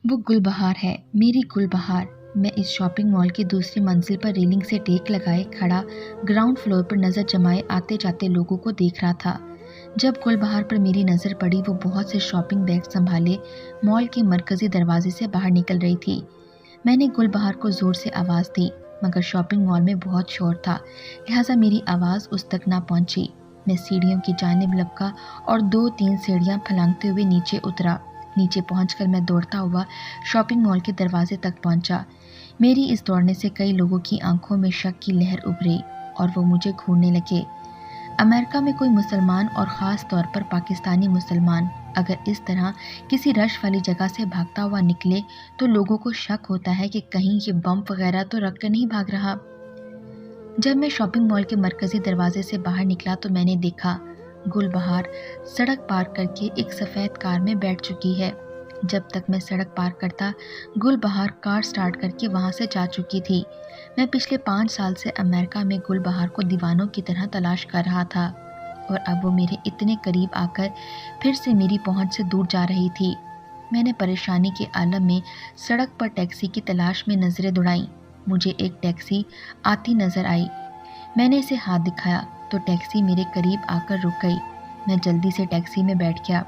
وہ گل بہار ہے، میری گل بہار۔ میں اس شاپنگ مال کی دوسری منزل پر ریلنگ سے ٹیک لگائے کھڑا گراؤنڈ فلور پر نظر جمائے آتے جاتے لوگوں کو دیکھ رہا تھا۔ جب گل بہار پر میری نظر پڑی، وہ بہت سے شاپنگ بیگ سنبھالے مال کے مرکزی دروازے سے باہر نکل رہی تھی۔ میں نے گل بہار کو زور سے آواز دی، مگر شاپنگ مال میں بہت شور تھا، لہٰذا میری آواز اس تک نہ پہنچی۔ میں سیڑھیوں کی جانب لپکا اور 2-3 سیڑھیاں پھلانگتے ہوئے نیچے اترا۔ نیچے پہنچ کر میں دوڑتا ہوا شاپنگ مال کے دروازے تک پہنچا۔ میری اس دوڑنے سے کئی لوگوں کی آنکھوں میں شک کی لہر ابھری اور وہ مجھے گھورنے لگے۔ امریکہ میں کوئی مسلمان اور خاص طور پر پاکستانی مسلمان اگر اس طرح کسی رش والی جگہ سے بھاگتا ہوا نکلے تو لوگوں کو شک ہوتا ہے کہ کہیں یہ بم وغیرہ تو رکھ کر نہیں بھاگ رہا۔ جب میں شاپنگ مال کے مرکزی دروازے سے باہر نکلا تو میں نے دیکھا گل بہار سڑک پار کر کے ایک سفید کار میں بیٹھ چکی ہے۔ جب تک میں سڑک پار کرتا، گل بہار کار سٹارٹ کر کے وہاں سے جا چکی تھی۔ میں پچھلے 5 سال سے امریکہ میں گل بہار کو دیوانوں کی طرح تلاش کر رہا تھا اور اب وہ میرے اتنے قریب آ کر پھر سے میری پہنچ سے دور جا رہی تھی۔ میں نے پریشانی کے عالم میں سڑک پر ٹیکسی کی تلاش میں نظریں دوڑائیں۔ مجھے ایک ٹیکسی آتی نظر آئی۔ میں نے اسے ہاتھ دکھایا تو ٹیکسی میرے قریب آ کر رک گئی۔ میں جلدی سے ٹیکسی میں بیٹھ گیا۔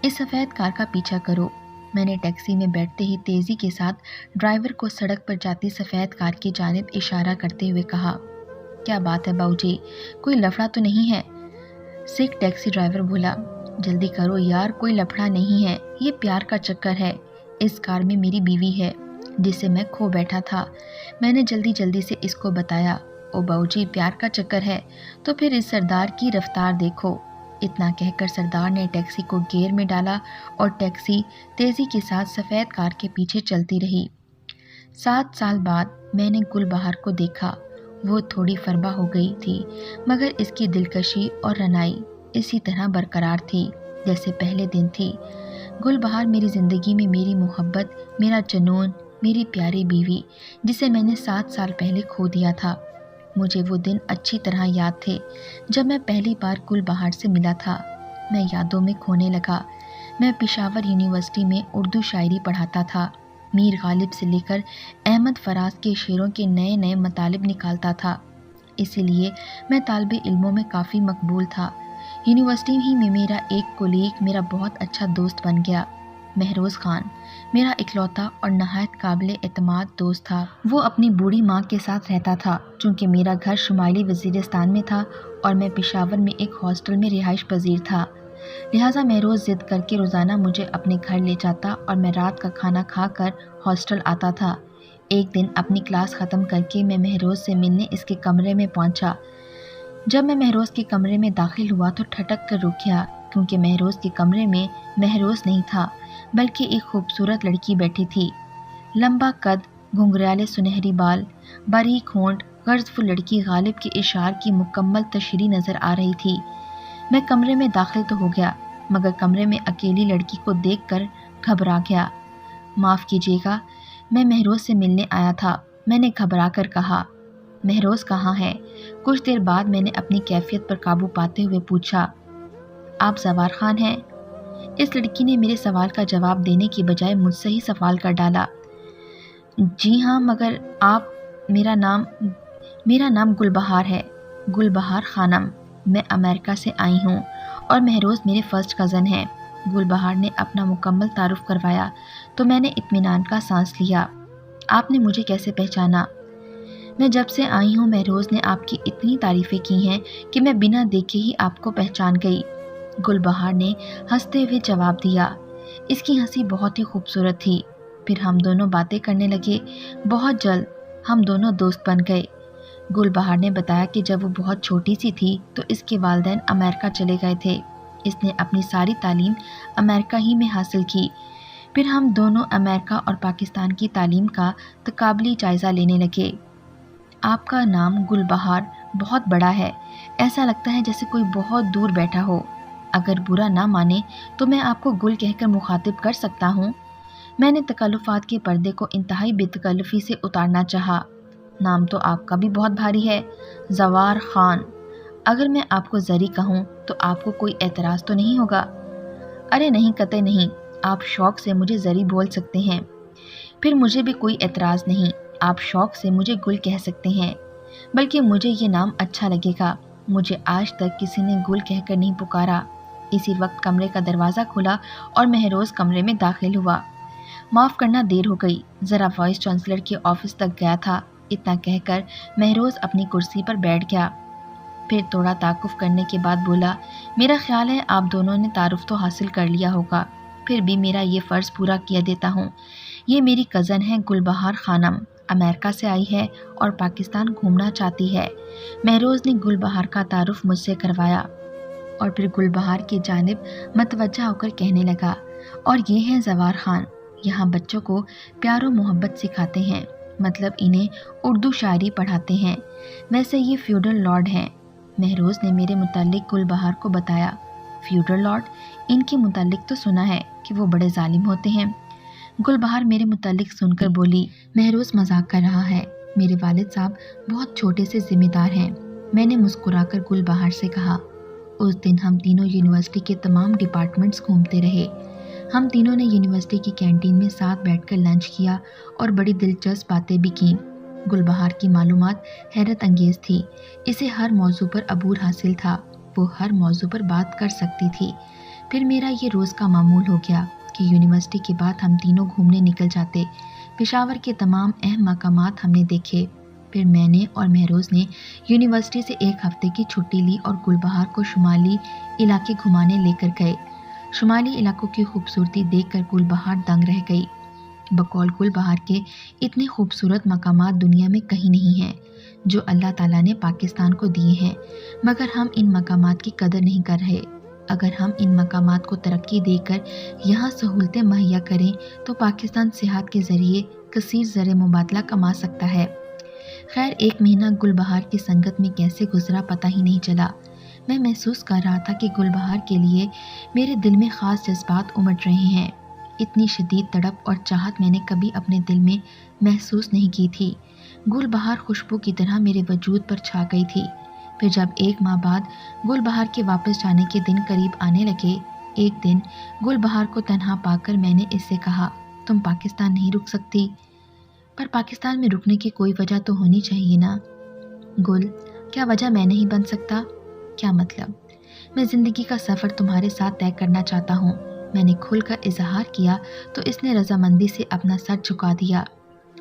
اس سفید کار کا پیچھا کرو، میں نے ٹیکسی میں بیٹھتے ہی تیزی کے ساتھ ڈرائیور کو سڑک پر جاتی سفید کار کی جانب اشارہ کرتے ہوئے کہا۔ کیا بات ہے باؤ جی، کوئی لفڑا تو نہیں ہے؟ سکھ ٹیکسی ڈرائیور بولا۔ جلدی کرو یار، کوئی لفڑا نہیں ہے، یہ پیار کا چکر ہے۔ اس کار میں میری بیوی ہے جسے میں کھو بیٹھا تھا۔ میں نے جلدی سے اس کو بتایا۔ او باؤ جی، پیار کا چکر ہے تو پھر اس سردار کی رفتار دیکھو۔ اتنا کہہ کر سردار نے ٹیکسی کو گیئر میں ڈالا اور ٹیکسی تیزی کے ساتھ سفید کار کے پیچھے چلتی رہی۔ 7 سال بعد میں نے گل بہار کو دیکھا۔ وہ تھوڑی فربا ہو گئی تھی مگر اس کی دلکشی اور رعنائی اسی طرح برقرار تھی جیسے پہلے دن تھی۔ گل بہار میری زندگی میں میری محبت، میرا جنون، میری پیاری بیوی جسے میں نے 7 سال پہلے کھو دیا تھا۔ مجھے وہ دن اچھی طرح یاد تھے جب میں پہلی بار گل بہار سے ملا تھا۔ میں یادوں میں کھونے لگا۔ میں پشاور یونیورسٹی میں اردو شاعری پڑھاتا تھا۔ میر غالب سے لے کر احمد فراز کے شعروں کے نئے مطالب نکالتا تھا، اسی لیے میں طالب علموں میں کافی مقبول تھا۔ یونیورسٹی ہی میں میرا ایک کولیگ میرا بہت اچھا دوست بن گیا۔ مہروز خان میرا اکلوتا اور نہایت قابل اعتماد دوست تھا۔ وہ اپنی بوڑھی ماں کے ساتھ رہتا تھا چونکہ میرا گھر شمالی وزیرستان میں تھا اور میں پشاور میں ایک ہاسٹل میں رہائش پذیر تھا، لہٰذا مہروز ضد کر کے روزانہ مجھے اپنے گھر لے جاتا اور میں رات کا کھانا کھا کر ہاسٹل آتا تھا۔ ایک دن اپنی کلاس ختم کر کے میں مہروز سے ملنے اس کے کمرے میں پہنچا۔ جب میں مہروز کے کمرے میں داخل ہوا تو ٹھٹک کر رک گیا کیونکہ مہروز کے کمرے میں مہروز نہیں تھا بلکہ ایک خوبصورت لڑکی بیٹھی تھی۔ لمبا قد، گھنگریالے سنہری بال، باریک ہونٹ، غرض وہ لڑکی غالب کے اشعار کی مکمل تشریح نظر آ رہی تھی۔ میں کمرے میں داخل تو ہو گیا مگر کمرے میں اکیلی لڑکی کو دیکھ کر گھبرا گیا۔ معاف کیجیے گا، میں مہروز سے ملنے آیا تھا، میں نے گھبرا کر کہا۔ مہروز کہاں ہے؟ کچھ دیر بعد میں نے اپنی کیفیت پر قابو پاتے ہوئے پوچھا۔ آپ زوار خان ہیں؟ اس لڑکی نے میرے سوال کا جواب دینے کی بجائے مجھ سے ہی سوال کر ڈالا۔ جی ہاں، مگر آپ، میرا نام گل بہار ہے، گل بہار خانم۔ میں امریکہ سے آئی ہوں اور مہروز میرے فرسٹ کزن ہیں۔ گل بہار نے اپنا مکمل تعارف کروایا تو میں نے اطمینان کا سانس لیا۔ آپ نے مجھے کیسے پہچانا؟ میں جب سے آئی ہوں مہروز نے آپ کی اتنی تعریفیں کی ہیں کہ میں بنا دیکھے ہی آپ کو پہچان گئی، گل بہار نے ہنستے ہوئے جواب دیا۔ اس کی ہنسی بہت ہی خوبصورت تھی۔ پھر ہم دونوں باتیں کرنے لگے۔ بہت جلد ہم دونوں دوست بن گئے۔ گل بہار نے بتایا کہ جب وہ بہت چھوٹی سی تھی تو اس کے والدین امریکہ چلے گئے تھے۔ اس نے اپنی ساری تعلیم امریکہ ہی میں حاصل کی۔ پھر ہم دونوں امریکہ اور پاکستان کی تعلیم کا تقابلی جائزہ لینے لگے۔ آپ کا نام گل بہار بہت بڑا ہے، ایسا لگتا ہے جیسے کوئی بہت دور بیٹھا ہو۔ اگر برا نہ مانے تو میں آپ کو گل کہہ کر مخاطب کر سکتا ہوں؟ میں نے تکلفات کے پردے کو انتہائی بے تکلفی سے اتارنا چاہا۔ نام تو آپ کا بھی بہت بھاری ہے، زوار خان۔ اگر میں آپ کو زری کہوں تو آپ کو کوئی اعتراض تو نہیں ہوگا؟ ارے نہیں، قطع نہیں، آپ شوق سے مجھے زری بول سکتے ہیں، پھر مجھے بھی کوئی اعتراض نہیں، آپ شوق سے مجھے گل کہہ سکتے ہیں، بلکہ مجھے یہ نام اچھا لگے گا۔ مجھے آج تک کسی نے گل کہہ کر نہیں پکارا۔ اسی وقت کمرے کا دروازہ کھلا اور مہروز کمرے میں داخل ہوا۔ معاف کرنا، دیر ہو گئی، ذرا وائس چانسلر کے آفس تک گیا تھا، اتنا کہہ کر مہروز اپنی کرسی پر بیٹھ گیا۔ پھر تھوڑا تعارف کرنے کے بعد بولا، میرا خیال ہے آپ دونوں نے تعارف تو حاصل کر لیا ہوگا، پھر بھی میرا یہ فرض پورا کیا دیتا ہوں۔ یہ میری کزن ہے گل بہار خانم، امریکہ سے آئی ہے اور پاکستان گھومنا چاہتی ہے۔ مہروز نے گل بہار کا تعارف مجھ سے کروایا اور پھر گل بہار کی جانب متوجہ ہو کر کہنے لگا، اور یہ ہیں زوار خان، یہاں بچوں کو پیار و محبت سکھاتے ہیں، مطلب انہیں اردو شاعری پڑھاتے ہیں، ویسے یہ فیوڈل لارڈ ہیں۔ مہروز نے میرے متعلق گل بہار کو بتایا۔ Feudal lord? ان کے متعلق تو سنا ہے کہ وہ بڑے ظالم ہوتے ہیں۔ گل بہار میرے متعلق سن کر بولی، مہروز مذاق کر رہا ہے، میرے والد صاحب بہت چھوٹے سے ذمہ دار ہیں۔ میں نے مسکرا کر گل بہار سے کہا، اس دن ہم تینوں یونیورسٹی کے تمام ڈپارٹمنٹس گھومتے رہے، ہم تینوں نے یونیورسٹی کی کینٹین میں ساتھ بیٹھ کر لنچ کیا اور بڑی دلچسپ باتیں بھی کیں۔ گل بہار کی معلومات حیرت انگیز تھی، اسے ہر موضوع پر عبور حاصل تھا، وہ ہر موضوع پر بات کر سکتی تھی۔ پھر میرا یہ روز کا معمول ہو گیا کہ یونیورسٹی کے بعد ہم تینوں گھومنے نکل جاتے، پشاور کے تمام اہم مقامات ہم نے دیکھے۔ پھر میں نے اور مہروز نے یونیورسٹی سے ایک ہفتے کی چھٹی لی اور گل بہار کو شمالی علاقے گھمانے لے کر گئے۔ شمالی علاقوں کی خوبصورتی دیکھ کر گل بہار دنگ رہ گئی۔ بقول گل بہار کے اتنے خوبصورت مقامات دنیا میں کہیں نہیں ہیں جو اللہ تعالیٰ نے پاکستان کو دیے ہیں، مگر ہم ان مقامات کی قدر نہیں کر رہے۔ اگر ہم ان مقامات کو ترقی دے کر یہاں سہولتیں مہیا کریں تو پاکستان سیاحت کے ذریعے کثیر زر مبادلہ کما سکتا ہے۔ خیر، ایک مہینہ گل بہار کی سنگت میں کیسے گزرا پتہ ہی نہیں چلا۔ میں محسوس کر رہا تھا کہ گل بہار کے لیے میرے دل میں خاص جذبات امٹ رہے ہیں۔ اتنی شدید تڑپ اور چاہت میں نے کبھی اپنے دل میں محسوس نہیں کی تھی۔ گل بہار خوشبو کی طرح میرے وجود پر چھا گئی تھی۔ پھر جب ایک ماہ بعد گل بہار کے واپس جانے کے دن قریب آنے لگے، ایک دن گل بہار کو تنہا پا کر میں نے اس سے کہا، تم پاکستان نہیں رک سکتی؟ پر پاکستان میں رکنے کی کوئی وجہ تو ہونی چاہیے نا؟ گل، کیا وجہ میں نہیں بن سکتا؟ کیا مطلب؟ میں زندگی کا سفر تمہارے ساتھ طے کرنا چاہتا ہوں۔ میں نے کھل کر اظہار کیا تو اس نے رضامندی سے اپنا سر جھکا دیا۔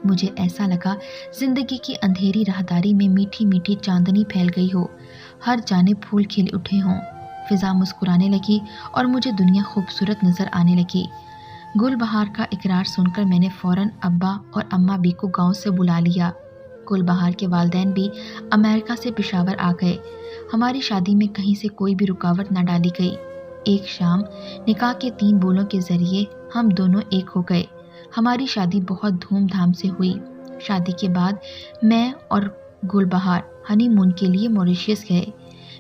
مجھے ایسا لگا زندگی کی اندھیری راہداری میں میٹھی میٹھی چاندنی پھیل گئی ہو، ہر جانب پھول کھل اٹھے ہوں، فضا مسکرانے لگی اور مجھے دنیا خوبصورت نظر آنے لگی۔ گل بہار کا اقرار سن کر میں نے فوراً ابا اور اماں بھی کو گاؤں سے بلا لیا۔ گل بہار کے والدین بھی امریکہ سے پشاور آ گئے۔ ہماری شادی میں کہیں سے کوئی بھی رکاوٹ نہ ڈالی گئی۔ ایک شام نکاح کے 3 بولوں کے ذریعے ہم دونوں ایک ہو گئے۔ ہماری شادی بہت دھوم دھام سے ہوئی۔ شادی کے بعد میں اور گل بہار ہنی مون کے لیے موریشیس گئے۔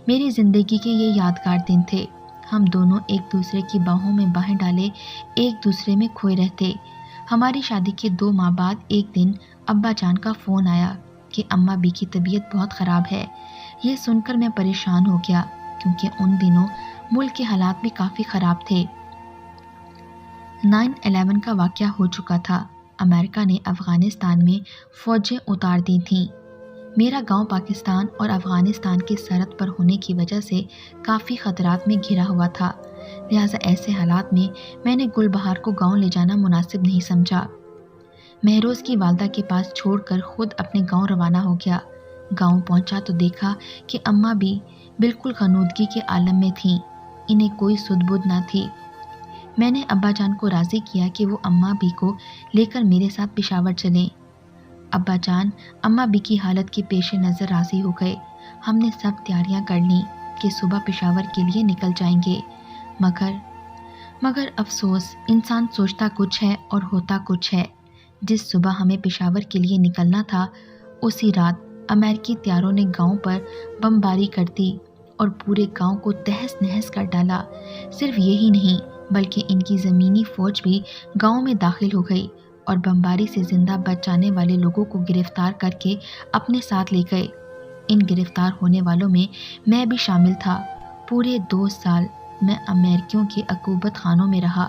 میری زندگی کے یہ یادگار دن تھے۔ ہم دونوں ایک دوسرے کی باہوں میں باہیں ڈالے ایک دوسرے میں کھوئے رہتے۔ ہماری شادی کے 2 ماہ بعد ایک دن ابا جان کا فون آیا کہ اماں بی کی طبیعت بہت خراب ہے۔ یہ سن کر میں پریشان ہو گیا کیونکہ ان دنوں ملک کے حالات بھی کافی خراب تھے۔ 9/11 کا واقعہ ہو چکا تھا۔ امریکہ نے افغانستان میں فوجیں اتار دی تھیں۔ میرا گاؤں پاکستان اور افغانستان کی سرحد پر ہونے کی وجہ سے کافی خطرات میں گھرا ہوا تھا، لہٰذا ایسے حالات میں نے گل بہار کو گاؤں لے جانا مناسب نہیں سمجھا۔ مہروز کی والدہ کے پاس چھوڑ کر خود اپنے گاؤں روانہ ہو گیا۔ گاؤں پہنچا تو دیکھا کہ اماں بھی بالکل غنودگی کے عالم میں تھیں، انہیں کوئی سدھ بدھ نہ تھی۔ میں نے ابا جان کو راضی کیا کہ وہ اماں بی کو لے کر میرے ساتھ پشاور چلیں۔ ابا جان اماں بی کی حالت کے پیش نظر راضی ہو گئے۔ ہم نے سب تیاریاں کر لیں کہ صبح پشاور کے لیے نکل جائیں گے، مگر افسوس، انسان سوچتا کچھ ہے اور ہوتا کچھ ہے۔ جس صبح ہمیں پشاور کے لیے نکلنا تھا، اسی رات امریکی طیاروں نے گاؤں پر بمباری کر دی اور پورے گاؤں کو تہس نہس کر ڈالا۔ صرف یہی نہیں بلکہ ان کی زمینی فوج بھی گاؤں میں داخل ہو گئی اور بمباری سے زندہ بچ جانے والے لوگوں کو گرفتار کر کے اپنے ساتھ لے گئے۔ ان گرفتار ہونے والوں میں میں بھی شامل تھا۔ پورے 2 سال میں امریکیوں کے عقوبت خانوں میں رہا۔